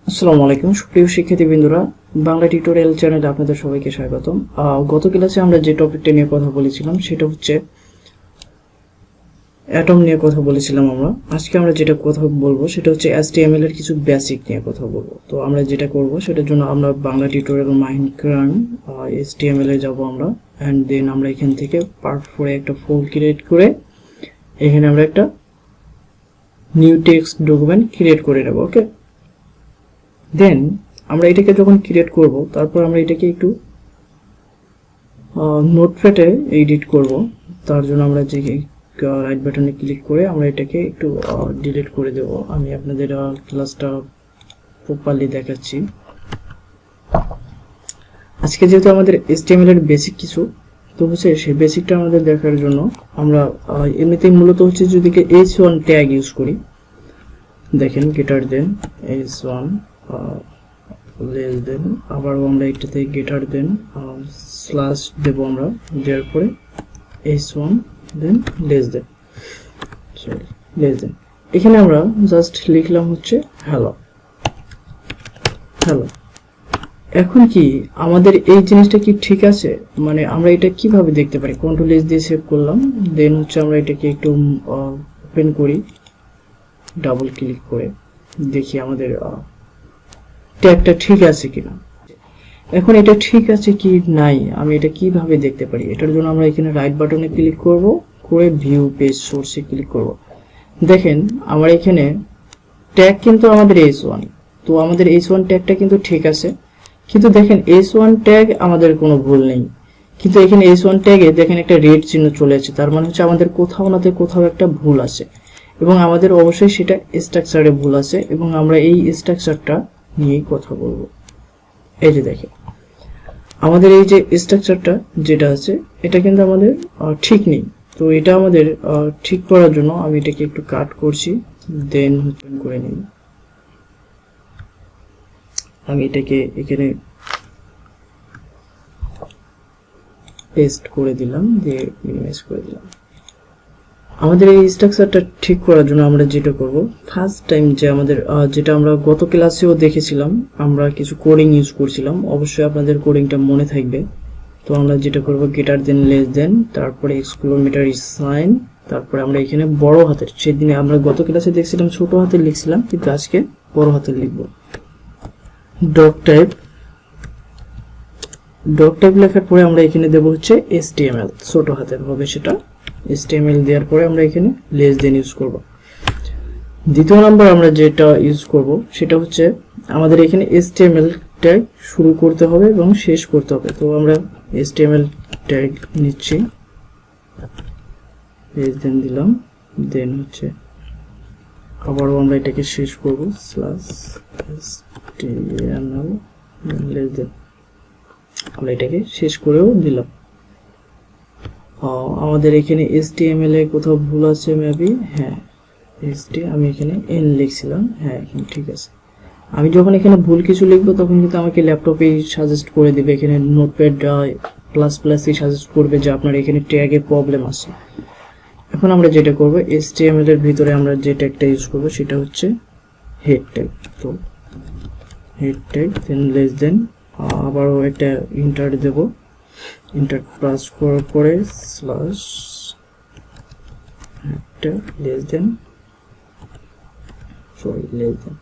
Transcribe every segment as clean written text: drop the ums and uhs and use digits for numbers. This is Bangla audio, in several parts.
আসসালামু আলাইকুম সুপ্রিয় শিক্ষার্থীবৃন্দরা, বাংলা টিউটোরিয়াল চ্যানেলে আপনাদের সবাইকে স্বাগতম। গত ক্লাসে আমরা যে টপিকটা নিয়ে কথা বলেছিলাম সেটা হচ্ছে অ্যাটম নিয়ে কথা বলেছিলাম আমরা। আজকে আমরা যেটা কথা বলবো সেটা হচ্ছে HTML এর কিছু বেসিক নিয়ে কথা বলবো। তো আমরা যেটা করব সেটার জন্য আমরা বাংলা টিউটোরিয়াল মাইনক্রাফট HTML এ যাব আমরা, এন্ড দেন আমরা এখান থেকে পার্ট 4 এ একটা ফোল্ড ক্রিয়েট করে এখানে আমরা একটা নিউ টেক্সট ডকুমেন্ট ক্রিয়েট করে নেব। ওকে, দেন আমরা এটাকে যখন ক্রিয়েট করব তারপর আমরা এটাকে একটু নোটপ্যাডে এডিট করব। তার জন্য আমরা যে রাইট বাটনে ক্লিক করে আমরা এটাকে একটু ডিলিট করে দেব। আমি আপনাদের ক্লাসটা প্রপারলি দেখাচ্ছি। আজকে যেহেতু আমাদের HTML এর বেসিক কিছু তো হচ্ছে, সেই বেসিকটা আমাদের দেখার জন্য আমরা এমনিতেই মূলত হচ্ছে যদি h1 ট্যাগ ইউজ করি, দেখেন greater than h1 less than, আবার আমরা এটাতে গ্রেটার দেন স্ল্যাশ দেব, আমরা দেওয়ার পরে h1 দেন লেস দেন, সরি লেস দেন। এখানে আমরা জাস্ট লিখলাম হচ্ছে হ্যালো হ্যালো। এখন কি আমাদের এই জিনিসটা কি ঠিক আছে? মানে আমরা এটা কিভাবে দেখতে পারি? কন্ট্রোল এস দিয়ে সেভ করলাম, দেন হচ্ছে আমরা এটাকে একটু ওপেন করি, ডাবল ক্লিক করে দেখি আমাদের ট্যাগটা ঠিক আছে কিনা। এখন এটা ঠিক আছে কি নাই আমি এটা কিভাবে দেখতে পারি? এটার জন্য আমরা এখানে রাইট বাটনে ক্লিক করব, করে ভিউ পেজ সোর্সে ক্লিক করব। দেখেন আমার এখানে ট্যাগ কিন্তু আমাদের h1, তো আমাদের h1 ট্যাগটা কিন্তু ঠিক আছে, কিন্তু দেখেন h1 ট্যাগ আমাদের কোনো ভুল নেই, কিন্তু এখানে h1 ট্যাগে দেখেন একটা রেড চিহ্ন চলে আসছে, তার মানে হচ্ছে আমাদের কোথাও না কোথাও একটা ভুল আছে, এবং আমাদের অবশ্যই সেটা স্ট্রাকচারে ভুল আছে, এবং আমরা এই স্ট্রাকচারটা নিয়েই কথা বলবো। এই যে দেখেন আমাদের এই যে স্ট্রাকচারটা যেটা আছে এটা কিন্তু আমাদের ঠিক নেই। তো এটা আমাদের ঠিক করার জন্য আমি এটাকে একটু কাট করছি, দেন করে নিই। আমি এটাকে এখানে পেস্ট করে দিলাম, দিয়ে মিনিমাইজ করে দিলাম। আমাদের এই স্ট্রাকচারটা ঠিক করার জন্য আমরা যেটা করব, ফার্স্ট টাইম যে আমাদের যেটা আমরা গত ক্লাসেও দেখেছিলাম, আমরা কিছু কোডিং ইউজ করছিলাম, অবশ্যই আপনাদের কোডিংটা মনে থাকবে। তো আমরা যেটা করব গ্রেটার দেন লেস দেন, তারপরে এক্সক্লামেটরি সাইন, তারপরে আমরা এখানে বড় হাতের, সেদিনে আমরা গত ক্লাসে দেখছিলাম ছোট হাতের লিখছিলাম, কিন্তু আজকে বড় হাতের লিখব। ডক টাইপ লেখার পরে আমরা এখানে দেব হচ্ছে HTML, ছোট হাতের হবে সেটা। HTML দেওয়ার পরে আমরা এখানে লেস দেন ইউজ করব। দ্বিতীয় নাম্বার আমরা যেটা ইউজ করব সেটা হচ্ছে আমাদের এখানে HTML ট্যাগ শুরু করতে হবে এবং শেষ করতে হবে। তো আমরা HTML ট্যাগ নিচ্ছি, লেস দেন দিলাম, দেন হচ্ছে আবারও আমরা এটাকে শেষ করব স্ল্যাশ HTML লেস দেন, আমরা এটাকে শেষ করেও দিলাম। আমাদের এখানে HTML এ কোথাও ভুল আছে মেবি, হ্যাঁ আমি এখানে n লিখছিলাম, হ্যাঁ এখন ঠিক আছে। আমি যখন এখানে ভুল কিছু লিখবো তখন কিন্তু আমাকে ল্যাপটপে সাজেস্ট করে দিবে, এখানে নোটপ্যাড প্লাস প্লাসই সাজেস্ট করবে যে আপনার এখানে ট্যাগে প্রবলেম আছে। এখন আমরা যেটা করব, HTML এর ভিতরে আমরা যে ট্যাগটা ইউজ করব সেটা হচ্ছে হেড ট্যাগ। তো হেড ট্যাগ দেন লেস দেন, আবারও একটা ইন্টার দেব, ইন্টার প্লাস করার পরে slash less than, sorry less than,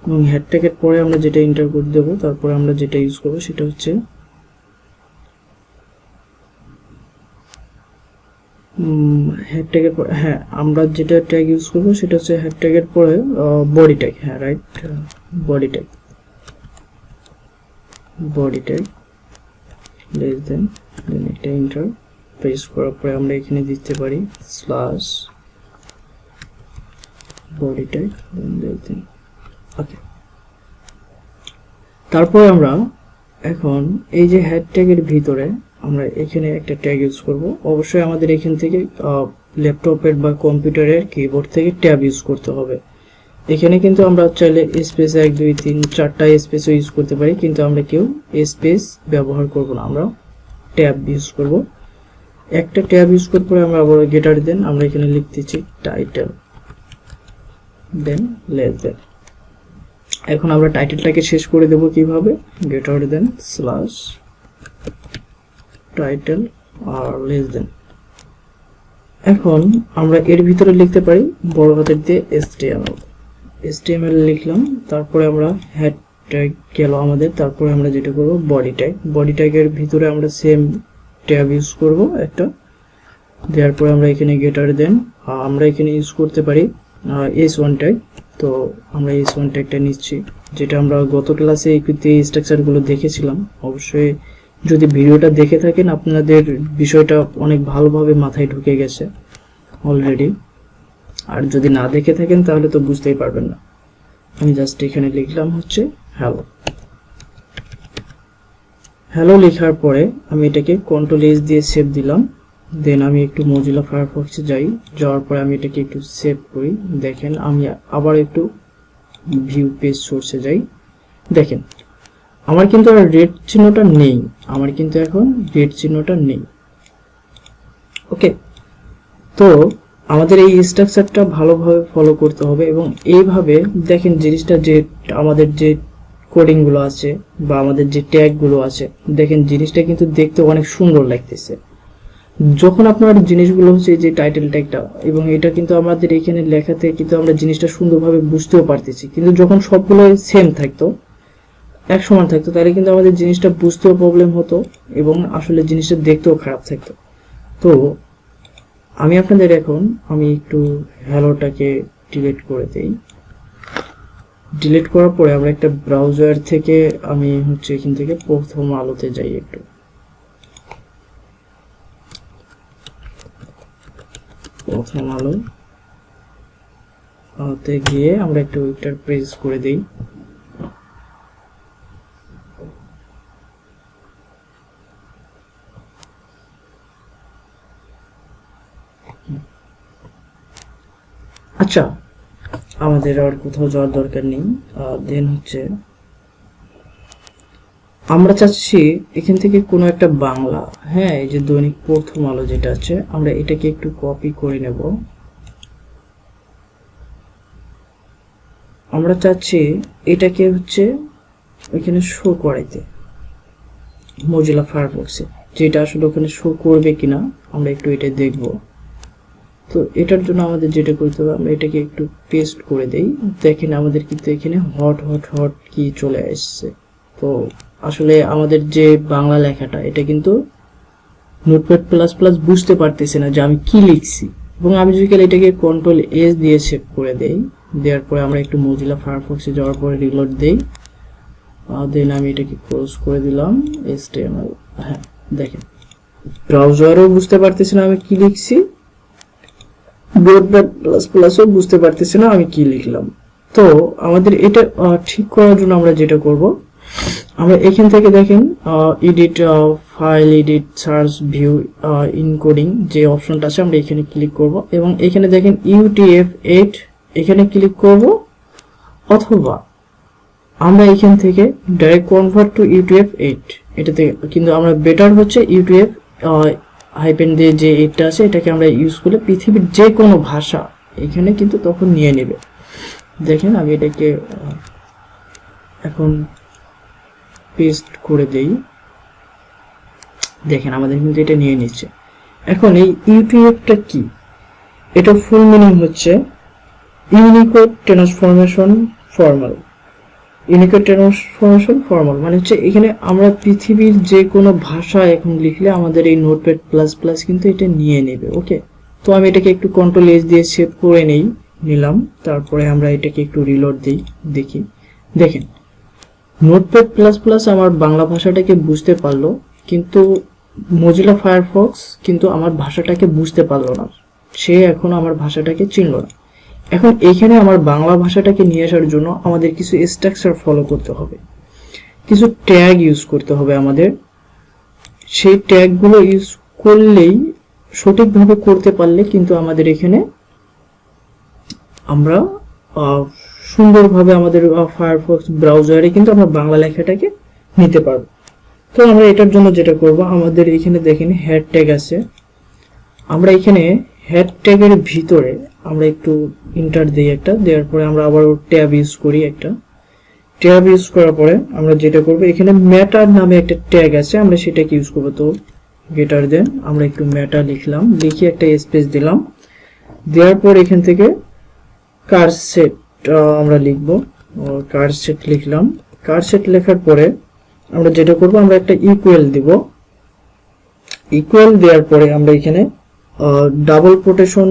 এবং হেড ট্যাগের পরে আমরা যেটা ইন্টার করে দেব, তারপরে আমরা যেটা ইউজ করব সেটা হচ্ছে হেড ট্যাগের পরে, হ্যাঁ আমরা যেটা ট্যাগ ইউজ করব সেটা হচ্ছে হেড ট্যাগের পরে বডি ট্যাগ, হ্যাঁ right, body tag less than, then then enter press করার পরে আমরা এখানে দিতে পারি slash body tag then less than. Okay, তারপরে আমরা এখন এই যে হেড ট্যাগের ভিতরে আমরা এখানে একটা ট্যাগ ইউজ করব। অবশ্যই আমাদের এখান থেকে ল্যাপটপের বা কম্পিউটারের কিবোর্ড থেকে ট্যাব ইউজ করতে হবে। এখানে কিন্তু আমরা চাইলে স্পেস 1 2 3 4টা স্পেসও ইউজ করতে পারি, কিন্তু আমরা কেউ স্পেস ব্যবহার করব না, আমরা ট্যাব ইউজ করব। একটা ট্যাব ইউজ করার পরে আমরা আবার গ্রেটার দেন, আমরা এখানে লিখতেছি টাইটেল, দেন লেস দেন। এখন আমরা টাইটেলটাকে শেষ করে দেব কিভাবে, গ্রেটার দেন স্ল্যাশ টাইটেল আর লেস দেন। এখন আমরা এর ভিতরে লিখতে পারি বড় হাতের দিয়ে HTML লিখলাম, তারপরে আমরা হেড ট্যাগ গেল আমাদের, তারপরে আমরা যেটা করব বডি ট্যাগের ভিতরে আমরা সেম ট্যাগ ইউজ করব একটা, দেওয়ার পরে আমরা এখানে গ্রেটার দেন আমরা এখানে ইউজ করতে পারি S1 ট্যাগ। তো আমরা S1 ট্যাগটা নিচ্ছি, যেটা আমরা গত ক্লাসে এই স্ট্রাকচারগুলো দেখেছিলাম। অবশ্যই যদি ভিডিওটা দেখে থাকেন আপনাদের বিষয়টা অনেক ভালোভাবে মাথায় ঢুকে গেছে অলরেডি, আর যদি না দেখে থাকেন তাহলে তো বুঝতেই পারবেন না। আমি জাস্ট এখানে লিখলাম হচ্ছে হ্যালো লেখার পরে আমি এটাকে Ctrl+S দিয়ে সেভ দিলাম। দেন আমি একটু মজিলা ফায়ারফক্সে যাওয়ার পরে আমি এটাকে একটু সেভ করি। দেখেন আমি আবার একটু ভিউ পেজ সোর্সে যাই। দেখেন আমার কিন্তু আর রেড চিহ্নটা নেই, ওকে। তো আমাদের এই স্ট্রাকচারটা ভালোভাবে ফলো করতে হবে, এবং এইভাবে দেখেন জিনিসটা যে আমাদের যে কোডিং গুলো আছে বা আমাদের যে ট্যাগ গুলো আছে, দেখেন জিনিসটা কিন্তু দেখতে অনেক সুন্দর লাগতেছে। যখন আপনার জিনিসগুলো হচ্ছে যে টাইটেল ট্যাগটা, এবং এটা কিন্তু আমাদের এখানে লেখাতে কিন্তু আমরা জিনিসটা সুন্দরভাবে বুঝতেও পারতেছি, কিন্তু যখন সবগুলো সেম থাকতো, এক সমান থাকতো, তাহলে কিন্তু আমাদের জিনিসটা বুঝতেও প্রবলেম হতো এবং আসলে জিনিসটা দেখতেও খারাপ থাকতো। তো আমি আপনাদের এখন আমি একটু হ্যালোটাকে ডিলিট করে দেই। ডিলিট করার পরে আমরা একটা ব্রাউজার থেকে আমি হচ্ছে এখান থেকে প্রথম আলোতে যাই, একটু প্রথম আলোতে গিয়ে আমরা একটু ওইটার প্রেস করে দেই। আচ্ছা, আমাদের আর কোথাও যাওয়ার দরকার নেই। দেন হচ্ছে আমরা চাচ্ছি এখান থেকে কোনো একটা বাংলা, হ্যাঁ, এই যে দৈনিক প্রথম আলো যেটা আছে, আমরা এটাকে একটু কপি করে নেব। আমরা চাচ্ছি এটাকে হচ্ছে ওইখানে শো করাইতে মজিলা ফায়ারফক্সে, যেটা আসলে ওখানে শো করবে কিনা আমরা একটু এটা দেখব। তো এটার জন্য আমাদের যেটা করতে হবে, আমরা এটাকে একটু পেস্ট করে দেই। দেখেন আমাদের কিন্তু এখানে হট কি চলে আসছে। তো আসলে আমাদের যে বাংলা লেখাটা, এটা কিন্তু নোটপ্যাড প্লাস প্লাস বুঝতে পারতেছে না যে আমি কি লিখছি। এবং আমি যদি এটাকে Ctrl+S দিয়ে সেভ করে দেই, দেওয়ার পরে আমরা একটু মজিলা ফায়ারফক্সে যাওয়ার পরে রিলোড দেই, দেন আমি এটাকে ক্লোজ করে দিলাম HTML। হ্যাঁ, দেখেন ব্রাউজারও বুঝতে পারতেছে না আমি কি লিখছি, নোটপ্যাড প্লাস প্লাসও বুঝতে পারতেছে না আমি কি লিখলাম। তো আমাদের এটা ঠিক করার জন্য আমরা যেটা করব, আমরা এখান থেকে দেখেন edit file, edit search, view encoding যে অপশনটা আছে, আমরা এখানে ক্লিক করব এবং এখানে দেখেন UTF-8 এখানে ক্লিক করব, অথবা আমরা এখান থেকে ডাইরেক্ট কনভার্ট টু UTF-8 এটাতে, কিন্তু আমরা বেটার হচ্ছে UTF হাইপেন দিয়ে যে এটা আছে এটাকে আমরা ইউজ করলে পৃথিবীর যে কোনো ভাষা এখানে কিন্তু তখন নিয়ে নেবে। দেখেন আমি এটাকে এখন পেস্ট করে দেই, দেখেন আমাদের কিন্তু এটা নিয়ে নিচ্ছে। এখন এই UTF-টা কি, এটা ফুল মিনিং হচ্ছে ইউনিকোড ট্রান্সফরমেশন ফর্মাল, মানে হচ্ছে এখানে আমরা পৃথিবীর যে কোনো ভাষা এখন লিখলে আমাদের এই নোটপ্যাড প্লাস প্লাস কিন্তু এটা নিয়ে নেবে। ওকে, তো আমি এটাকে একটু Ctrl+S দিয়ে সেভ করে নিলাম, তারপরে আমরা এটাকে একটু রিলোড দিই, দেখি। দেখেন নোটপ্যাড প্লাস প্লাস আমার বাংলা ভাষাটাকে বুঝতে পারলো, কিন্তু মজিলা ফায়ারফক্স কিন্তু আমার ভাষাটাকে বুঝতে পারলো না, সে এখন আমার ভাষাটাকে চিনল না। এখন এখানে আমার বাংলা ভাষাটাকে নিয়ে আসার জন্য আমাদের কিছু স্ট্রাকচার ফলো করতে হবে, কিছু ট্যাগ ইউজ করতে হবে আমাদের। সেই ট্যাগগুলো ইউজ করলেই, সঠিকভাবে করতে পারলে কিন্তু আমাদের এখানে আমরা সুন্দরভাবে আমাদের ফায়ারফক্স ব্রাউজারে কিন্তু আমরা বাংলা লেখাটাকে নিতে পারবো। তো আমরা এটার জন্য যেটা করব, আমাদের এখানে দেখেন হেড ট্যাগ আছে, আমরা এখানে হেড ট্যাগের ভিতরে আমরা একটু ইন্টার দিই একটা, দেওয়ার পরে আমরা আবার ট্যাব ইউজ করি একটা, ট্যাব ইউজ করার পরে আমরা যেটা করব, এখানে ম্যাটার নামে একটা ট্যাগ আছে, আমরা সেটাকে ইউজ করব। তো গ্রেটার দেন আমরা একটু ম্যাটার লিখলাম, লিখে একটা স্পেস দিলাম, দেওয়ার পর এখান থেকে কার সেট আমরা লিখব, কার সেট লিখলাম। কার সেট লেখার পরে আমরা যেটা করব, আমরা একটা ইকুয়াল দিব। ইকুয়াল দেওয়ার পরে আমরা এখানে ডাবল কোটেশন,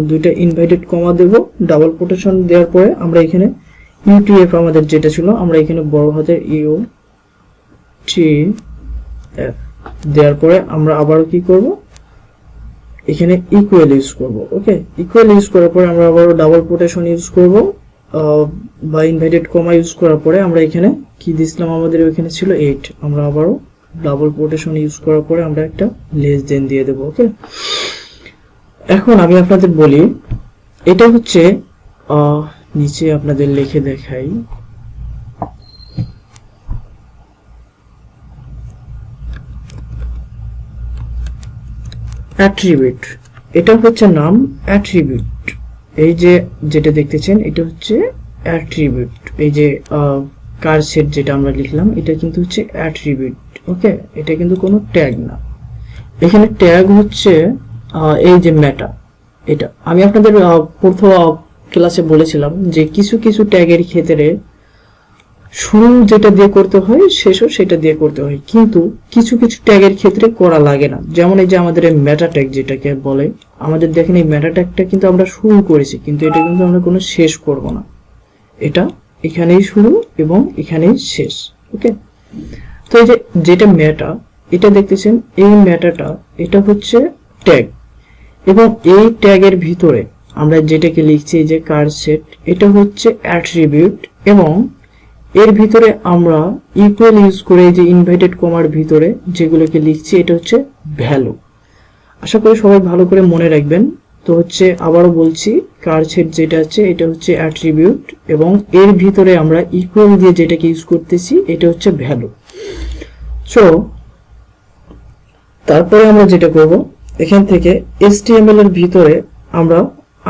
দুইটা ইনভার্টেড কমা দেব। ডাবল কোটেশন দেওয়ার পরে আমরা এখানে ইউটিএফ আমাদের যেটা ছিল, আমরা এখানে বড় হাতের ইউ টি এফ দেওয়ার পরে আমরা আবারও কি করব, এখানে ইকুয়াল ইউজ করব। ওকে, ইকুয়াল ইউজ করার পরে আমরা আবারও ডাবল কোটেশন ইউজ করব, বা ইনভার্টেড কমা ইউজ করার পরে আমরা এখানে কি দিছিলাম, আমাদের ওখানে ছিল 8, আমরা আবারও ডাবল কোটেশন ইউজ করার পরে আমরা একটা লেস দেন দিয়ে দেব। ওকে, এখন আমি আপনাদের বলি, এটা হচ্ছে নিচে আপনাদের লিখে দেখাই, অ্যাট্রিবিউট। এটা হচ্ছে নাম অ্যাট্রিবিউট। এই যে যেটা দেখতেছেন এটা হচ্ছে অ্যাট্রিবিউট। এই যে কার সেট যেটা আমরা লিখলাম এটা কিন্তু হচ্ছে অ্যাট্রিবিউট। ওকে, এটা কিন্তু কোনো ট্যাগ না। এখানে ট্যাগ হচ্ছে এই যে মেটা, এটা আমি আপনাদের প্রথম ক্লাসে বলেছিলাম যে কিছু কিছু ট্যাগের ক্ষেত্রে শুরু যেটা দিয়ে করতে হয় শেষও সেটা দিয়ে করতে হয়, কিন্তু কিছু কিছু ট্যাগের ক্ষেত্রে করা লাগে না। যেমন এই যে আমাদের এই মেটা ট্যাগ যেটাকে বলে, আমাদের দেখেন এই মেটা ট্যাগটা কিন্তু আমরা শুরু করেছি, কিন্তু এটা কিন্তু আমরা কোনো শেষ করব না, এটা এখানেই শুরু এবং এখানেই শেষ। ওকে, তো এই যে যেটা মেটা, এটা দেখতেছেন এই মেটাটা, এটা হচ্ছে ট্যাগ, এবং এই ট্যাগের ভিতরে আমরা যেটাকে লিখছি এই যে কার সেট, এটা হচ্ছে অ্যাট্রিবিউট, এবং এর ভিতরে আমরা ইকুয়াল ইউজ করে যে ইনভার্টেড কমার ভিতরে যেগুলোকে লিখছি এটা হচ্ছে ভ্যালু। আশা করি সবাই ভালো করে মনে রাখবেন। তো হচ্ছে আবারও বলছি, কার সেট যেটা আছে এটা হচ্ছে অ্যাট্রিবিউট, এবং এর ভিতরে আমরা ইকুয়াল দিয়ে যেটাকে ইউজ করতেছি এটা হচ্ছে ভ্যালু। সো তারপরে আমরা যেটা করব, এখান থেকে HTML এর ভিতরে আমরা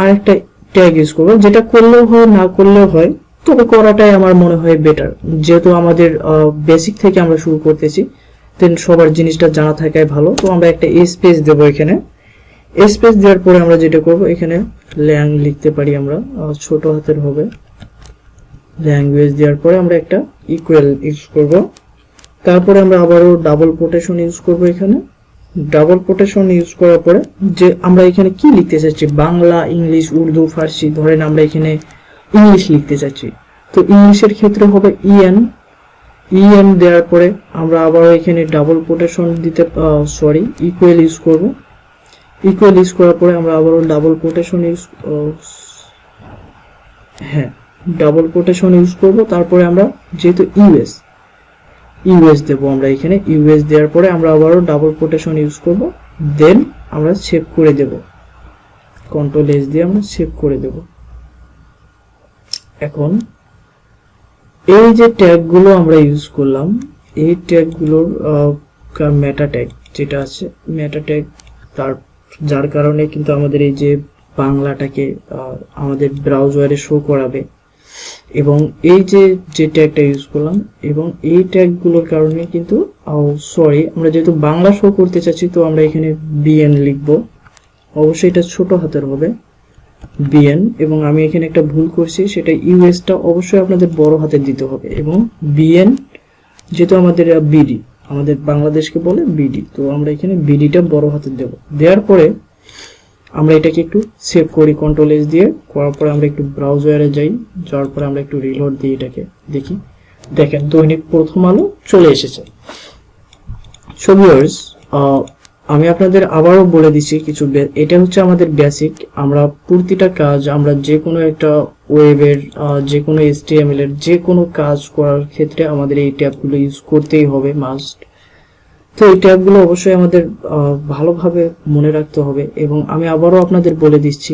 আরেকটা ট্যাগ ইউজ করব, যেটা করলেও হয় না করলেও হয়, তবে করাটাই আমার মনে হয় বেটার, যেহেতু আমাদের বেসিক থেকে আমরা শুরু করতেছি, দেন সবার জিনিসটা জানা থাকাই ভালো। তো আমরা একটা স্পেস দেব, এখানে স্পেস দেওয়ার পরে আমরা যেটা করব, এখানে ল্যাং লিখতে পারি আমরা, ছোট হাতের হবে, ল্যাঙ্গুয়েজ দেওয়ার পরে আমরা একটা ইকুয়াল ইউজ করব। তারপরে আমরা আবারও ডাবল কোটেশন ইউজ করব। এখানে ডাবল কোটেশন ইউজ করার পরে যে আমরা এখানে কি লিখতে চাচ্ছি, বাংলা, ইংলিশ, উর্দু, ফার্সি, ধরেন আমরা এখানে ইংলিশ লিখতে চাচ্ছি, তো ইংলিশের ক্ষেত্রে হবে ইএন দেওয়ার পরে আমরা আবারও এখানে ডাবল কোটেশন দিতে ইকুয়াল ইউজ করব। ইকুয়াল ইউজ করার পরে আমরা আবারও double quotation double quotation use করব। তারপরে আমরা যেহেতু ইউএস দেব, আমরা এখানে ইউএস দেওয়ার পরে আমরা আবারও ডাবল কোটেশন ইউজ করব, দেন আমরা সেভ করে দেব, কন্ট্রোল এস দিয়ে আমরা সেভ করে দেব। এখন এই যে ট্যাগগুলো আমরা ইউজ করলাম, এই ট্যাগগুলোর মেটা ট্যাগ যেটা আছে, মেটা ট্যাগ, যার কারণে কিন্তু আমাদের এই যে বাংলাটাকে আমাদের ব্রাউজারে শো করাবে, এবং এই যে ট্যাগটা ইউজ করলাম, এবং এই ট্যাগগুলোর কারণে কিন্তু আমরা যেহেতু বাংলা শো করতে চাচ্ছি, তো আমরা এখানে বিএন লিখব, অবশ্যই এটা ছোট হাতের হবে বিএন, এবং আমি এখানে একটা ভুল করছি, সেটা ইউএসটা অবশ্যই আপনাদের বড় হাতে দিতে হবে, এবং বিএন যেহেতু আমাদের বিডি, আমাদের বাংলাদেশকে বলে বিডি, তো আমরা এখানে বিডিটা বড় হাতে দেব। দেওয়ার পরে আমরা এটাকে একটু সেভ করি কন্ট্রোল এস দিয়ে, করার পরে আমরা একটু ব্রাউজারে যাই, যাওয়ার পরে আমরা একটু রিলোড দিই, এটাকে দেখি, দেখেন দৈনিক প্রথম আলো চলে এসেছে। সো ভিউয়ার্স, আমি আপনাদের আবারও বলে দিচ্ছি কিছু, এটা হচ্ছে আমাদের বেসিক। আমরা প্রতিটা কাজ, আমরা যে কোনো একটা ওয়েবের, যে কোনো HTML এর যে কোনো কাজ করার ক্ষেত্রে আমাদের এই ট্যাবগুলো ইউজ করতেই হবে, মাস্ট। তো এই ট্যাবগুলো অবশ্যই আমাদের ভালোভাবে মনে রাখতে হবে। এবং আমি আবারও আপনাদের বলে দিচ্ছি,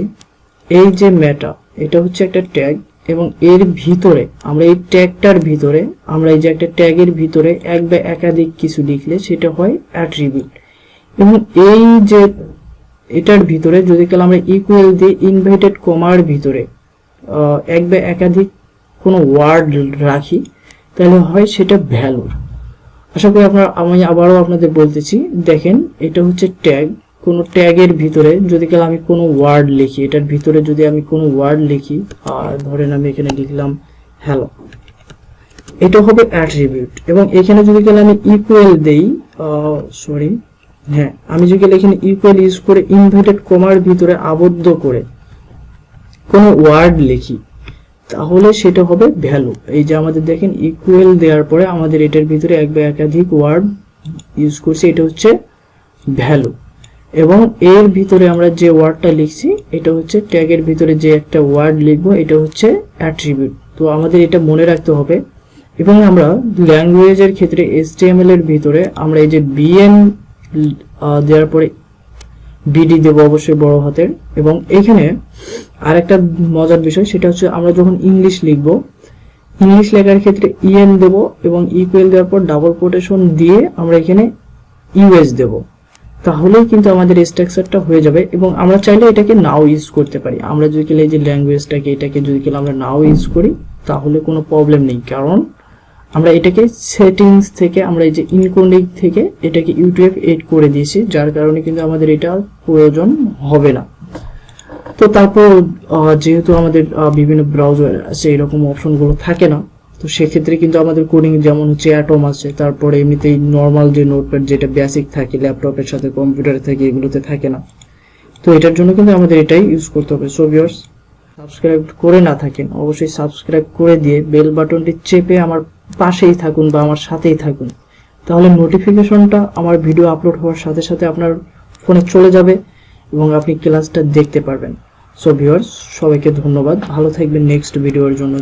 এই যে মেটা, এটা হচ্ছে একটা ট্যাগ, এবং এর ভিতরে আমরা এই ট্যাগটার ভিতরে আমরা এই যে একটা ট্যাগের ভিতরে এক বা একাধিক কিছু লিখলে সেটা হয় অ্যাট্রিবিউট। এবং এই যে এটার ভিতরে যদি আমরা ইকুয়াল দিয়ে ইনভার্টেড কমার ভিতরে এক বা একাধিক কোনো ওয়ার্ড রাখি তাহলে হয় সেটা ভ্যালু। আশা করি আমি আবারও আপনাদের বলতেছি, দেখেন এটা হচ্ছে ট্যাগ। কোনো ট্যাগের ভিতরে যদি আমি কোনো ওয়ার্ড লিখি, এটার ভিতরে যদি আমি কোনো ওয়ার্ড লিখি, আর ধরেন আমি এখানে লিখলাম হ্যালো, এটা হবে অ্যাট্রিবিউট। এবং এখানে যদি আমি ইকুয়াল দেই, আমি যদি এখানে ইকুয়াল ইউজ করে ইনভার্টেড কমার ভিতরে আবদ্ধ করে কোনো ওয়ার্ড লিখি তাহলে সেটা হবে ভ্যালু। এই যে আমাদের দেখেন ইকুয়াল দেওয়ার পরে আমাদের এটার ভিতরে এক বা একাধিক ওয়ার্ড ইউজ করছি, এটা হচ্ছে ভ্যালু। এবং এর ভিতরে আমরা যে ওয়ার্ডটা লিখছি এটা হচ্ছে ট্যাগের ভিতরে যে একটা ওয়ার্ড লিখবো এটা হচ্ছে অ্যাট্রিবিউট। তো আমাদের এটা মনে রাখতে হবে। এবং আমরা ল্যাঙ্গুয়েজের ক্ষেত্রে HTML এর ভিতরে আমরা এই যে bn দেওয়ার পরে বিডি দেব অবশ্যই বড় হাতের। এবং এখানে আরেকটা মজার বিষয় সেটা হচ্ছে আমরা যখন ইংলিশ লিখব, ইংলিশ লেখার ক্ষেত্রে en দেব এবং ইকুয়াল দেওয়ার পর ডাবল কোটেশন দিয়ে আমরা এখানে ইউএস দেব, তাহলেই কিন্তু আমাদের স্ট্রাকচারটা হয়ে যাবে। এবং আমরা চাইলে এটাকে নাও ইউজ করতে পারি। আমরা যদি এই যে ল্যাঙ্গুয়েজটাকে এটাকে যদি আমরা নাও ইউজ করি তাহলে কোনো প্রবলেম নেই, কারণ আমরা এটাকে সেটিংস থেকে আমরা এই যে ইনকনিক থেকে এটাকে UTF-8 করে দিয়েছি, যার কারণে কিন্তু আমাদের এটা প্রয়োজন হবে না। তো তারপর যেহেতু আমাদের বিভিন্ন ব্রাউজার আছে এরকম অপশনগুলো থাকে না, তো সেক্ষেত্রে কিন্তু আমাদের কোডিং যেমন হচ্ছে অ্যাটম আছে, তারপরে এমনিতেই নর্মাল যে নোটপ্যাড যেটা বেসিক থাকে ল্যাপটপের সাথে কম্পিউটারে থাকে এগুলোতে থাকে না। তো এটার জন্য কিন্তু আমাদের এটাই ইউজ করতে হবে। সো ভিউয়ার্স, সাবস্ক্রাইব করে না থাকেন অবশ্যই সাবস্ক্রাইব করে দিয়ে বেল বাটনটি চেপে আমার পাশেই থাকুন বা আমার সাথেই থাকুন, তাহলে নোটিফিকেশনটা আমার ভিডিও আপলোড হওয়ার সাথে সাথে আপনার ফোনে চলে যাবে এবং আপনি ক্লাসটা দেখতে পারবেন। সো ভিউয়ার্স, সবাইকে ধন্যবাদ, ভালো থাকবেন নেক্সট ভিডিওর জন্য।